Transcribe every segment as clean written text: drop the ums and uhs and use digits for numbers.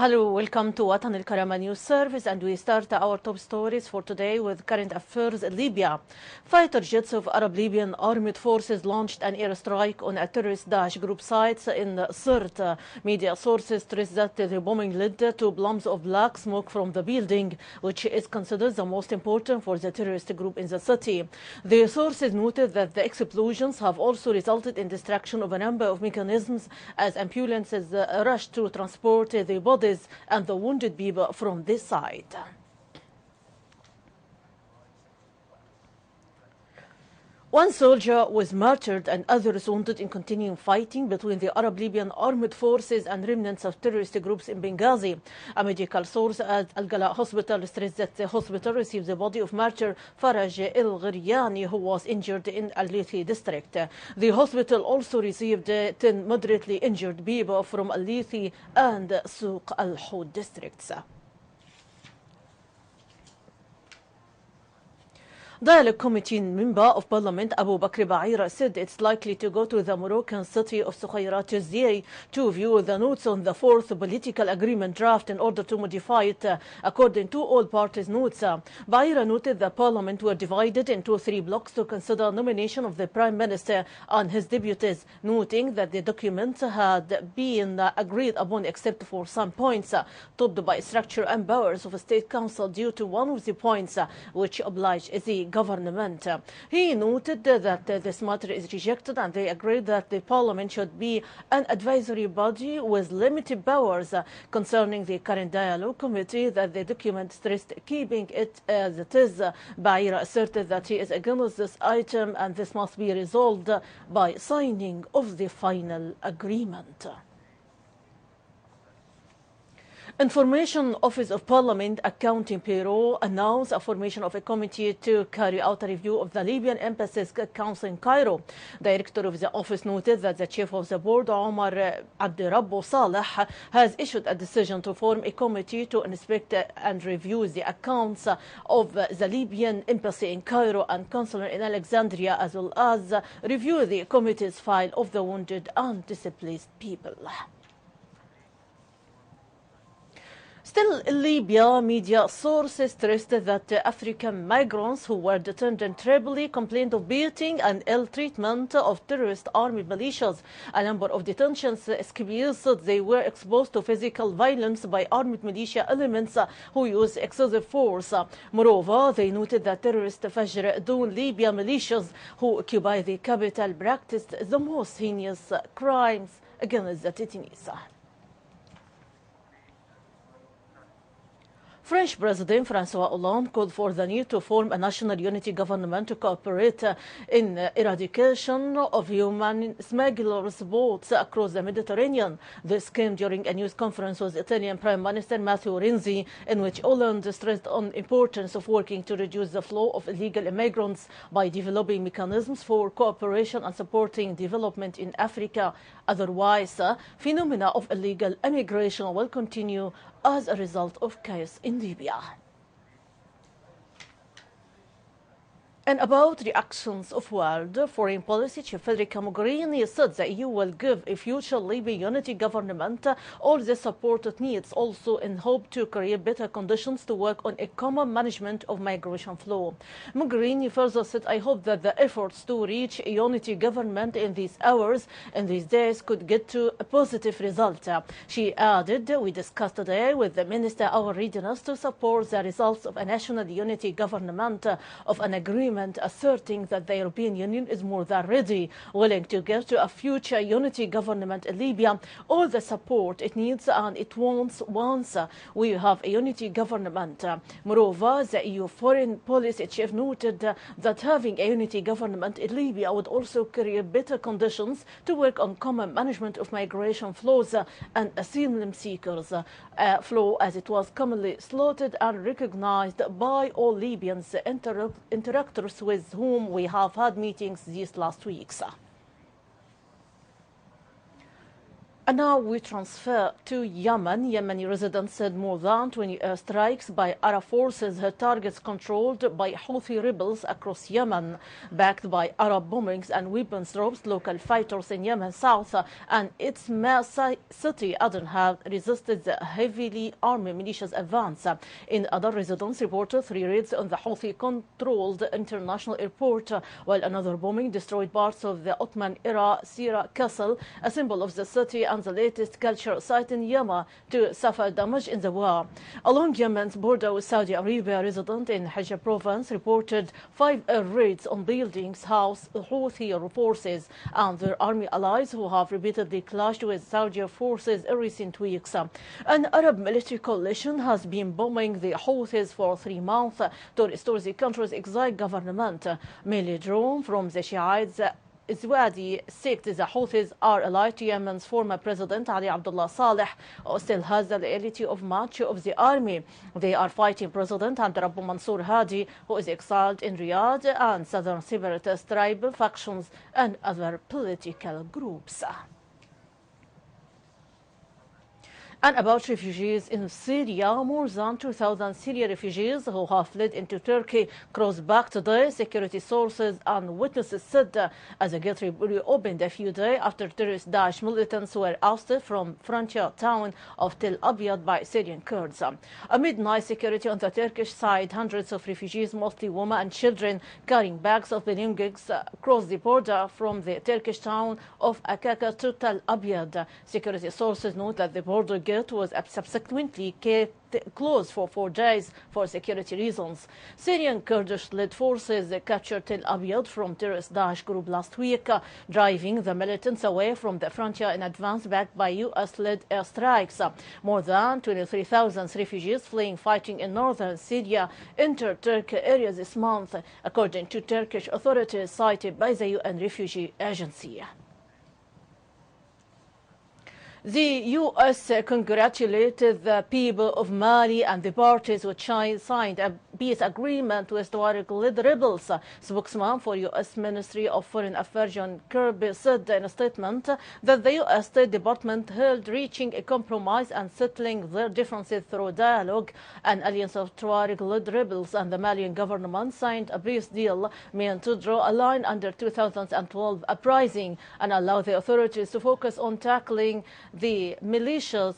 Hello, welcome to الكرامة News Service, and we start our top stories for today with current affairs in Libya. Fighter jets of Arab Libyan armed forces launched an airstrike on a terrorist Daesh group sites in Sirte. Media sources stress that the bombing led to plumes of black smoke from the building, which is considered the most important for the terrorist group in the city. The sources noted that the explosions have also resulted in destruction of a number of mechanisms as ambulances rushed to transport the bodies and the wounded people from this side. One soldier was martyred and others wounded in continuing fighting between the Arab Libyan armed forces and remnants of terrorist groups in Benghazi. A medical source at Al-Gala Hospital stressed that the hospital received the body of martyr Faraj El-Ghiryani, who was injured in Al-Lithi district. The hospital also received 10 moderately injured people from Al-Lithi and Souq Al-Houd districts. Dialogue Committee member of Parliament Abu Bakr Ba'ira said it's likely to go to the Moroccan city of Sukhayrat Tuesday to view the notes on the fourth political agreement draft in order to modify it according to all parties' notes. Ba'ira noted that Parliament were divided into three blocks to consider nomination of the Prime Minister and his deputies, noting that the document had been agreed upon except for some points topped by structure and powers of a State Council due to one of the points which obliged the government. He noted that this matter is rejected and they agreed that the Parliament should be an advisory body with limited powers. Concerning the current dialogue committee, that the document stressed keeping it as it is. Ba'ira asserted that he is against this item and this must be resolved by signing of the final agreement. Information Office of Parliament Accounting Bureau announced a formation of a committee to carry out a review of the Libyan Embassy's accounts in Cairo. Director of the office noted that the chief of the board, Omar Abdirabbo Saleh, has issued a decision to form a committee to inspect and review the accounts of the Libyan Embassy in Cairo and consulate in Alexandria, as well as review the committee's file of the wounded and displaced people. Still in Libya, media sources stressed that African migrants who were detained in Tripoli complained of beating and ill treatment of terrorist army militias. A number of detentions escapees said they were exposed to physical violence by armed militia elements who use excessive force. Moreover, they noted that terrorist Fajr Doon Libya militias who occupy the capital practiced the most heinous crimes against the detainees. French President François Hollande called for the need to form a national unity government to cooperate in eradication of human smugglers' boats across the Mediterranean. This came during a news conference with Italian Prime Minister Matteo Renzi, in which Hollande stressed on the importance of working to reduce the flow of illegal immigrants by developing mechanisms for cooperation and supporting development in Africa. Otherwise, phenomena of illegal immigration will continue as a result of chaos in Libya. And about reactions of world foreign policy, Chief Federica Mogherini said the EU will give a future Libyan unity government all the support it needs, also in hope to create better conditions to work on a common management of migration flow. Mogherini further said, I hope that the efforts to reach a unity government in these hours and these days could get to a positive result. She added, we discussed today with the Minister our readiness to support the results of a national unity government of an agreement asserting that the European Union is more than ready, willing to give to a future unity government in Libya all the support it needs and it wants once we have a unity government. Moreover, the EU foreign policy chief noted that having a unity government in Libya would also create better conditions to work on common management of migration flows and asylum seekers flow, as it was commonly slotted and recognized by all Libyans interactors with whom we have had meetings these last weeks. And now we transfer to Yemen. Yemeni residents said more than 20 airstrikes by Arab forces hit targets controlled by Houthi rebels across Yemen. Backed by Arab bombings and weapons drops, local fighters in Yemen south and its main city Aden have resisted the heavily armed militias advance. In other residents reported 3 raids on the Houthi-controlled international airport, while another bombing destroyed parts of the Ottoman-era Sira Castle, a symbol of the city and the latest cultural site in Yemen to suffer damage in the war. Along Yemen's border with Saudi Arabia, a resident in Hijaz province reported 5 air raids on buildings housed Houthi forces and their army allies who have repeatedly clashed with Saudi forces in recent weeks. An Arab military coalition has been bombing the Houthis for 3 months to restore the country's exiled government, mainly drawn from the Shiites. Izwadi said the Houthis are allied to Yemen's former president Ali Abdullah Saleh, who still has the loyalty of much of the army. They are fighting President Abu Mansour Hadi, who is exiled in Riyadh, and southern separatist tribal factions and other political groups. And about refugees in Syria, more than 2,000 Syrian refugees who have fled into Turkey crossed back today, security sources and witnesses said, as the gate reopened a few days after terrorist Daesh militants were ousted from frontier town of Tel Abyad by Syrian Kurds. Amid night security on the Turkish side, hundreds of refugees, mostly women and children, carrying bags of belongings, crossed the border from the Turkish town of Akaka to Tel Abyad. Security sources note that the border gate was subsequently kept closed for 4 days for security reasons. Syrian Kurdish-led forces captured Tel Abyad from terrorist Daesh group last week, driving the militants away from the frontier in advance, backed by U.S.-led airstrikes. More than 23,000 refugees fleeing fighting in northern Syria entered Turkey area this month, according to Turkish authorities cited by the UN Refugee Agency. The U.S. congratulated the people of Mali and the parties which signed a peace agreement with Tuareg-led rebels. Spokesman for U.S. Ministry of Foreign Affairs John Kirby said in a statement that the U.S. State Department held reaching a compromise and settling their differences through dialogue. An alliance of Tuareg-led rebels and the Malian government signed a peace deal meant to draw a line under 2012 uprising and allow the authorities to focus on tackling the militias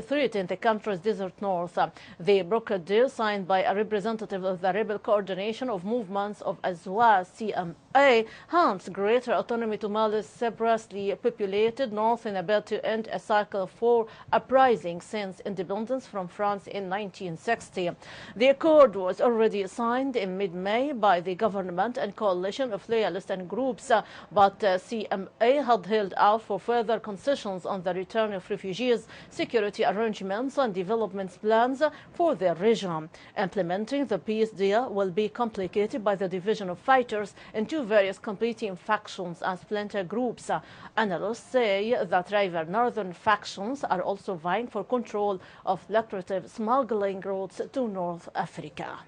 threat in the country's desert north. The brokered deal, signed by a representative of the Rebel Coordination of Movements of Azwa CMA, hands greater autonomy to Mali's separately populated north in a bid to end a cycle of 4 uprisings since independence from France in 1960. The accord was already signed in mid-May by the government and coalition of loyalists and groups, but CMA had held out for further concessions on the return of refugees, security arrangements and development plans for the region. Implementing the peace deal will be complicated by the division of fighters into various competing factions and splinter groups. Analysts say that rival northern factions are also vying for control of lucrative smuggling routes to North Africa.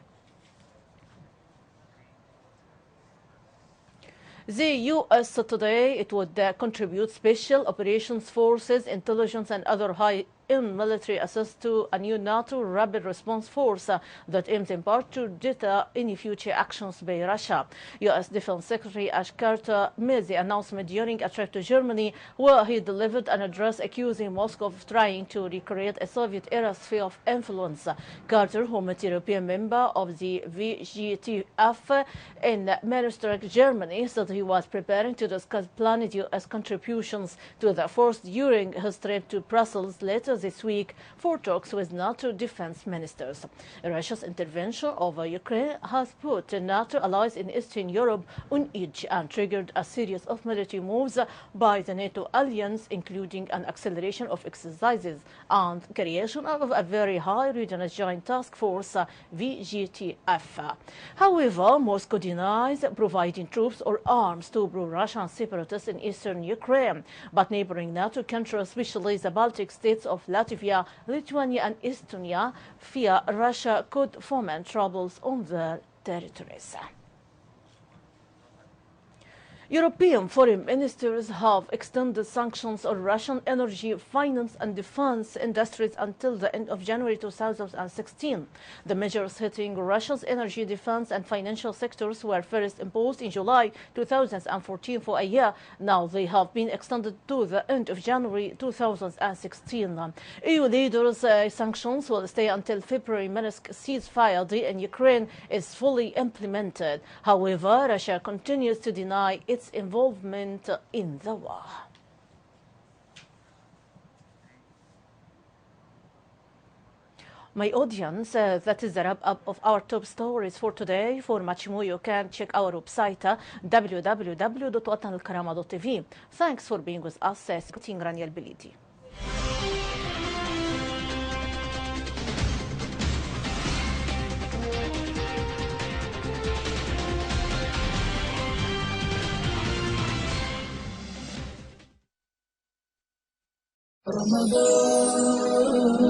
The U.S. said today it would contribute special operations forces, intelligence and other high-end military assist to a new NATO rapid response force that aims in part to deter any future actions by Russia. U.S. Defense Secretary Ash Carter made the announcement during a trip to Germany, where he delivered an address accusing Moscow of trying to recreate a Soviet-era sphere of influence. Carter, who met European member of the VGTF in Munich, Germany, said he was preparing to discuss planned U.S. contributions to the force during his trip to Brussels later this week for talks with NATO defense ministers. Russia's intervention over Ukraine has put NATO allies in Eastern Europe on edge and triggered a series of military moves by the NATO alliance, including an acceleration of exercises and creation of a very high regional joint task force, VGTF. However, Moscow denies providing troops or arms to pro-Russian separatists in eastern Ukraine, but neighboring NATO countries, especially the Baltic states of Latvia, Lithuania and Estonia, fear Russia could foment troubles on their territories. European foreign ministers have extended sanctions on Russian energy, finance and defense industries until the end of January 2016. The measures hitting Russia's energy, defense and financial sectors were first imposed in July 2014 for a year. Now they have been extended to the end of January 2016. EU leaders say sanctions will stay until February Minsk ceasefire deal in Ukraine is fully implemented. However, Russia continues to deny its involvement in the war. My audience, that is the wrap-up of our top stories for today. For much more, you can check our website www.الكرامة.tv. Thanks for being with us. رانيا البليدي. رمضان